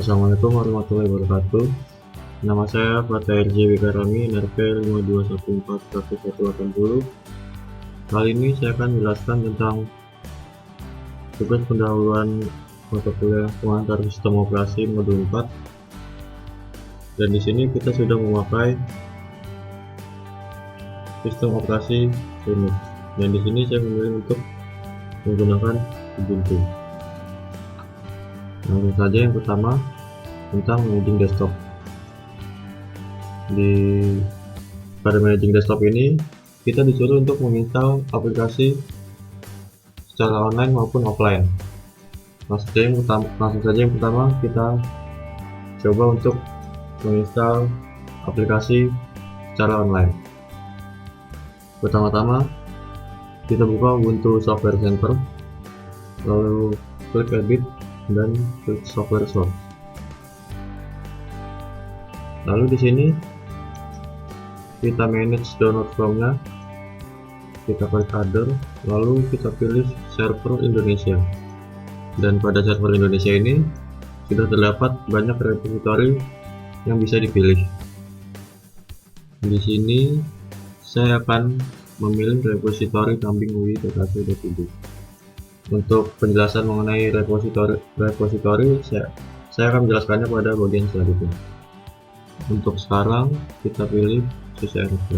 Assalamualaikum warahmatullahi wabarakatuh. Nama saya Fatah RJ Wikarami, NRP 52141180. Kali ini saya akan menjelaskan tentang tugas pendahuluan mata kuliah pengantar sistem operasi modul 4. Dan di sini kita sudah memakai sistem operasi Linux. Dan di sini saya memilih untuk menggunakan Ubuntu. Langsung saja yang pertama tentang managing desktop. Pada managing desktop ini kita disuruh untuk menginstal aplikasi secara online maupun offline. Langsung saja yang pertama kita coba untuk menginstal aplikasi secara online. Pertama-tama kita buka Ubuntu Software Center, lalu klik edit dan klik software source. Lalu di sini kita manage download from-nya, kita klik other, lalu kita pilih server Indonesia. Dan pada server Indonesia ini sudah terdapat banyak repository yang bisa dipilih. Di sini saya akan memilih repository kambing UI.ac.id. Untuk penjelasan mengenai repository saya akan menjelaskannya pada bagian selanjutnya. Untuk sekarang kita pilih sysrc,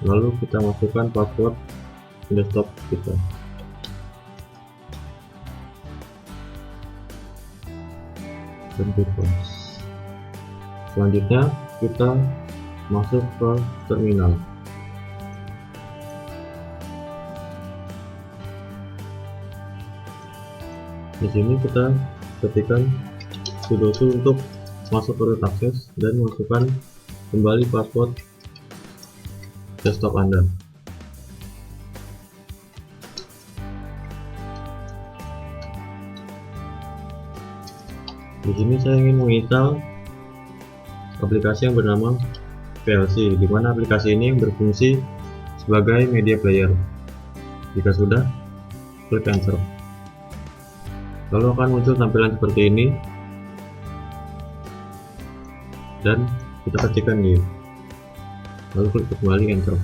lalu kita masukkan password desktop kita. Dan selanjutnya kita masuk ke terminal. Di sini kita ketikkan sudo untuk masuk ke root access dan masukkan kembali password desktop Anda. Di sini saya ingin menginstal aplikasi yang bernama VLC, di mana aplikasi ini berfungsi sebagai media player. Jika sudah, klik enter. Lalu akan muncul tampilan seperti ini, dan kita ketikkan new, lalu klik kembali enter.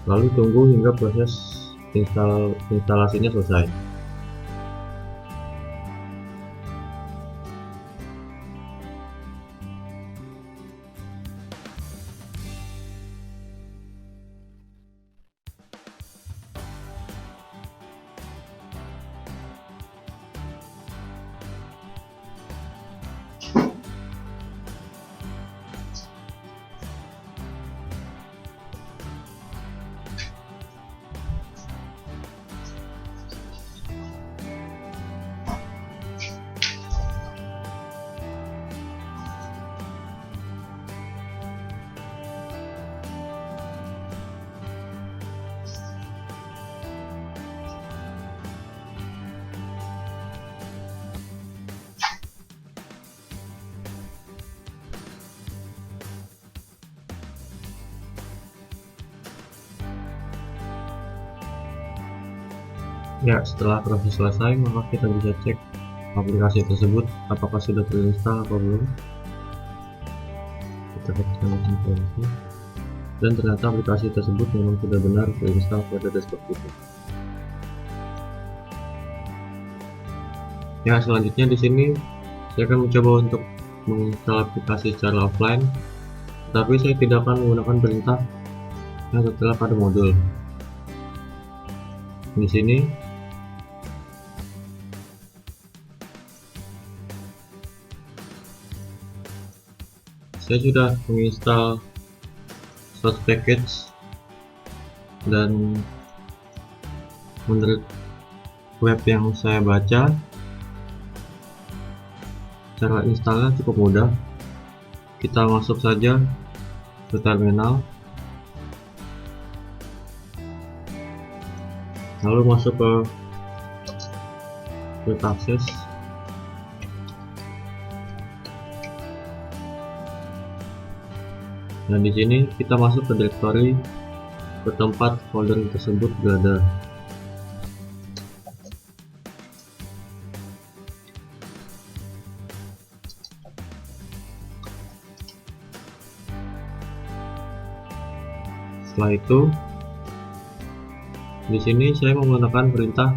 Lalu tunggu hingga proses instalasinya selesai. Ya, setelah proses selesai, maka kita bisa cek aplikasi tersebut apakah sudah terinstall atau belum. Kita ketikkan aplikasi, dan ternyata aplikasi tersebut memang sudah benar terinstall pada desktop kita. Ya, selanjutnya di sini saya akan mencoba untuk menginstal aplikasi secara offline, tapi saya tidak akan menggunakan perintah yang tertera pada modul. Di sini saya sudah menginstal source package, dan menurut web yang saya baca cara installnya cukup mudah. Kita masuk saja ke terminal, lalu masuk ke root access, dan di sini kita masuk ke directory ke tempat folder tersebut berada. Setelah itu, di sini saya menggunakan perintah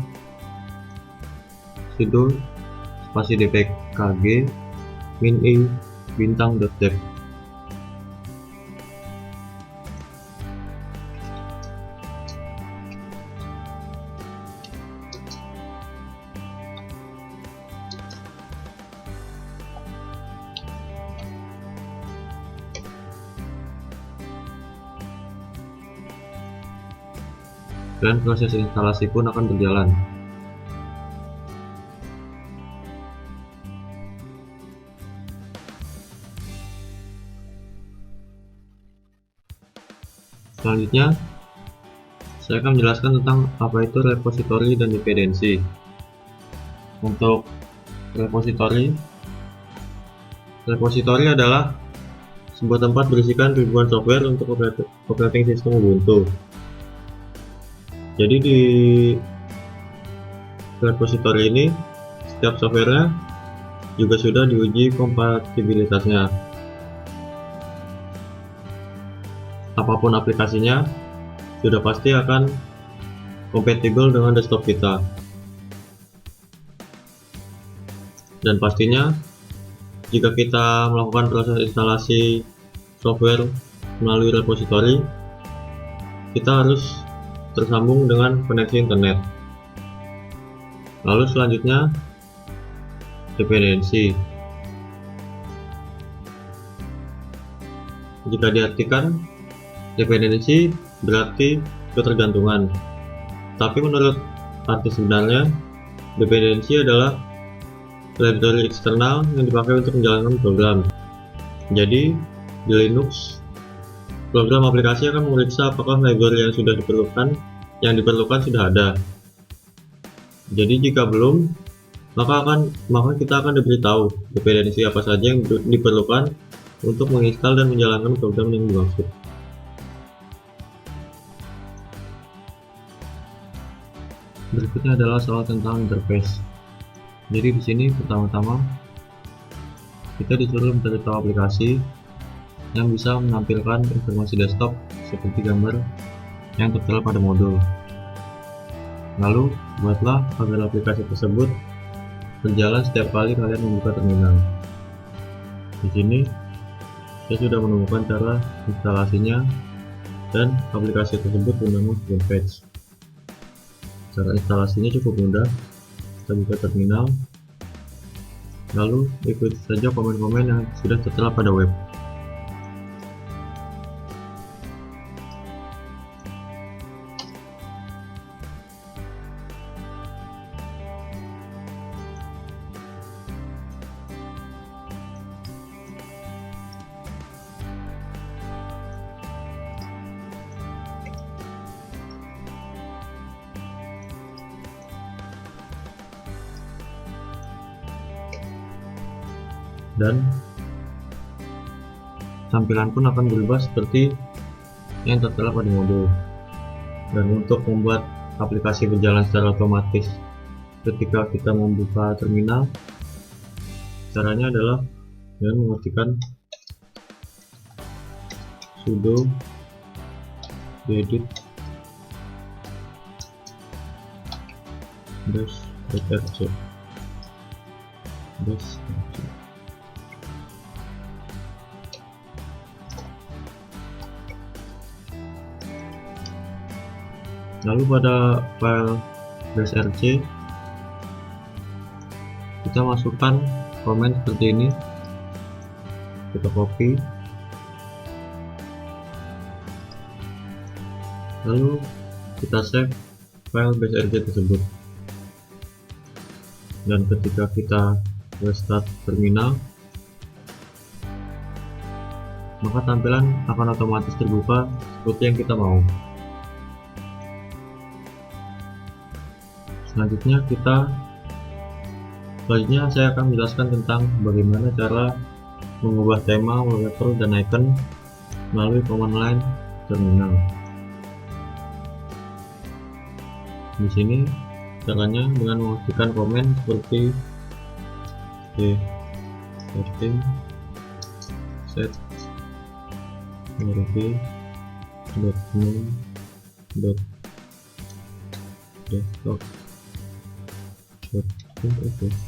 sudo spasi dpkg min bintang.dep. Dan proses instalasi pun akan berjalan. Selanjutnya, saya akan menjelaskan tentang apa itu repositori dan dependensi. Untuk repositori adalah sebuah tempat berisikan ribuan software untuk operating system Ubuntu. Jadi di repositori ini setiap softwarenya juga sudah diuji kompatibilitasnya. Apapun aplikasinya sudah pasti akan kompatibel dengan desktop kita. Dan pastinya jika kita melakukan proses instalasi software melalui repositori, kita harus tersambung dengan koneksi internet. Lalu selanjutnya dependensi. Jika diartikan, dependensi berarti ketergantungan. Tapi menurut arti sebenarnya, dependensi adalah library eksternal yang dipakai untuk menjalankan program. Jadi di Linux, program aplikasi akan memeriksa apakah library yang diperlukan sudah ada. Jadi jika belum, maka kita akan diberitahu dependensi apa saja yang diperlukan untuk menginstal dan menjalankan program yang dimaksud. Berikutnya adalah soal tentang interface. Jadi di sini pertama-tama kita disuruh mencari tahu aplikasi yang bisa menampilkan informasi desktop seperti gambar yang tertera pada modul. Lalu buatlah agar aplikasi tersebut berjalan setiap kali kalian membuka terminal. Di sini saya sudah menemukan cara instalasinya dan aplikasi tersebut bernama Homepage. Cara instalasinya cukup mudah. Kita buka terminal, lalu ikuti saja komen-komen yang sudah tertera pada web. Dan tampilan pun akan berubah seperti yang tertera pada modul. Dan untuk membuat aplikasi berjalan secara otomatis ketika kita membuka terminal, caranya adalah dengan mengetikkan sudo edit -rc lalu pada file -rc kita masukkan komen seperti ini, kita copy, lalu kita save file -rc tersebut. Dan ketika kita restart terminal, maka tampilan akan otomatis terbuka seperti yang kita mau. Selanjutnya saya akan menjelaskan tentang bagaimana cara mengubah tema, wallpaper, dan icon melalui command line terminal. Di sini caranya dengan mengetikkan komen seperti setting set .name.desktop.interface.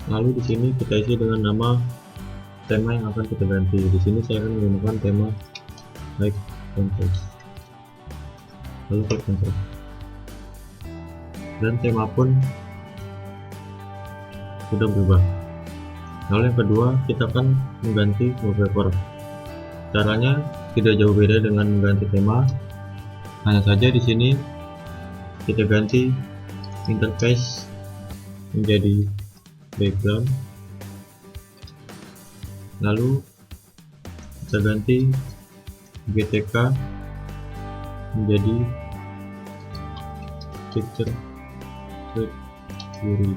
Lalu di sini kita isi dengan nama tema yang akan kita ganti. Di sini saya akan menggunakan tema high contrast. Lalu klik enter. Dan tema pun sudah berubah. Lalu yang kedua, kita akan mengganti wallpaper. Caranya tidak jauh beda dengan mengganti tema. Hanya saja di sini kita ganti interface menjadi background. Lalu kita ganti GTK menjadi picture query.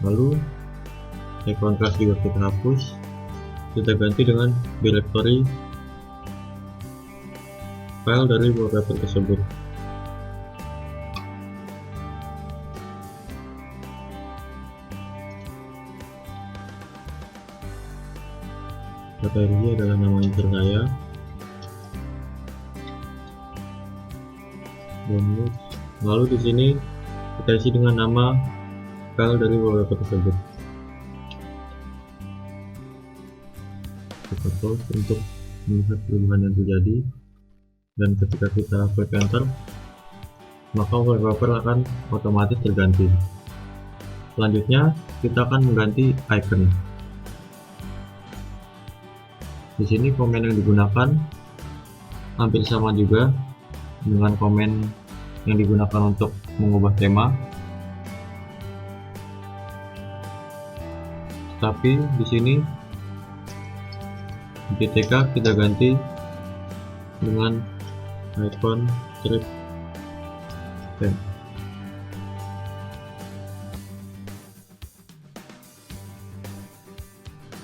Lalu high contrast juga kita hapus, kita ganti dengan directory file dari wallpaper tersebut. Data ini adalah nama user saya. Lalu di sini kita isi dengan nama file dari wallpaper tersebut. Kita close untuk melihat perubahan yang terjadi, dan ketika kita klik enter maka wallpaper akan otomatis terganti. Selanjutnya kita akan mengganti icon. Di sini komen yang digunakan hampir sama juga dengan komen yang digunakan untuk mengubah tema, tapi di sini GTK kita ganti dengan icon strip pen.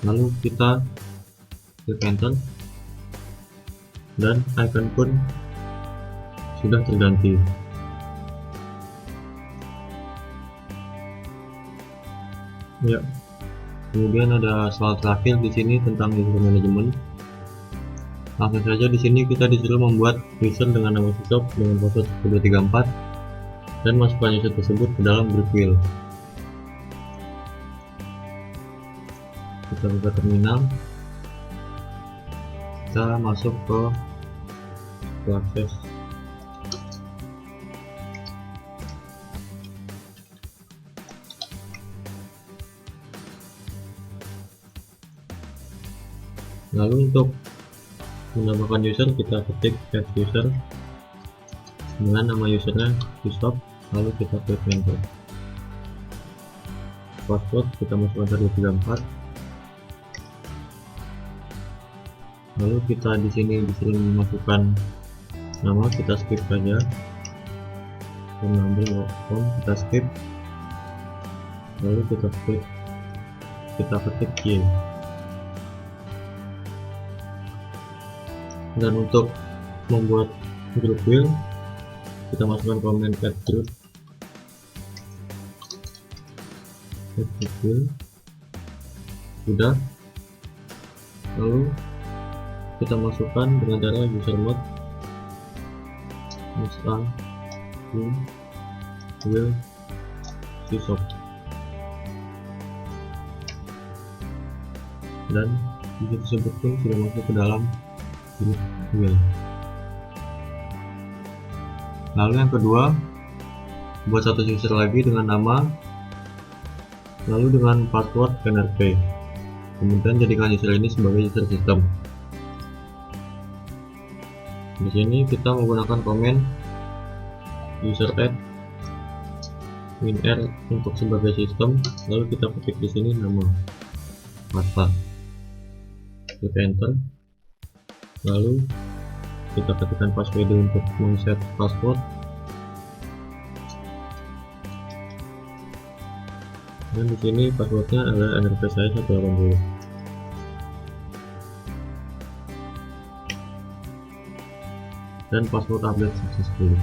Lalu kita klik enter dan icon pun sudah terganti. Ya, kemudian ada soal terakhir di sini tentang user management. Langsung saja di sini kita disuruh membuat user dengan nama sisop dengan password 1234 dan masukkan user tersebut ke dalam group wheel. Kita buka terminal, kita masuk ke akses. Lalu untuk menambahkan user kita ketik add user dengan nama usernya sisop, lalu kita klik enter. Password kita masukkan 1234. Lalu kita di sini disuruh memasukkan nama, kita skip saja. Mengambil kita skip. Lalu kita klik, kita ketik Y. Dan untuk membuat group wheel kita masukkan komen add group wheel. Sudah. Lalu kita masukkan dengan cara user mode install wheel sisop, dan user tersebut pun sudah masuk ke dalam group wheel. Lalu yang kedua, buat satu user lagi dengan nama lalu dengan password NRP, kemudian jadikan user ini sebagai user sistem. Di sini kita menggunakan komen user add winr untuk sebagai sistem, lalu kita ketik di sini nama Marta, klik enter, lalu kita ketikkan password untuk mengset password, dan di sini passwordnya adalah NRP saya 180. Dan password update successfully.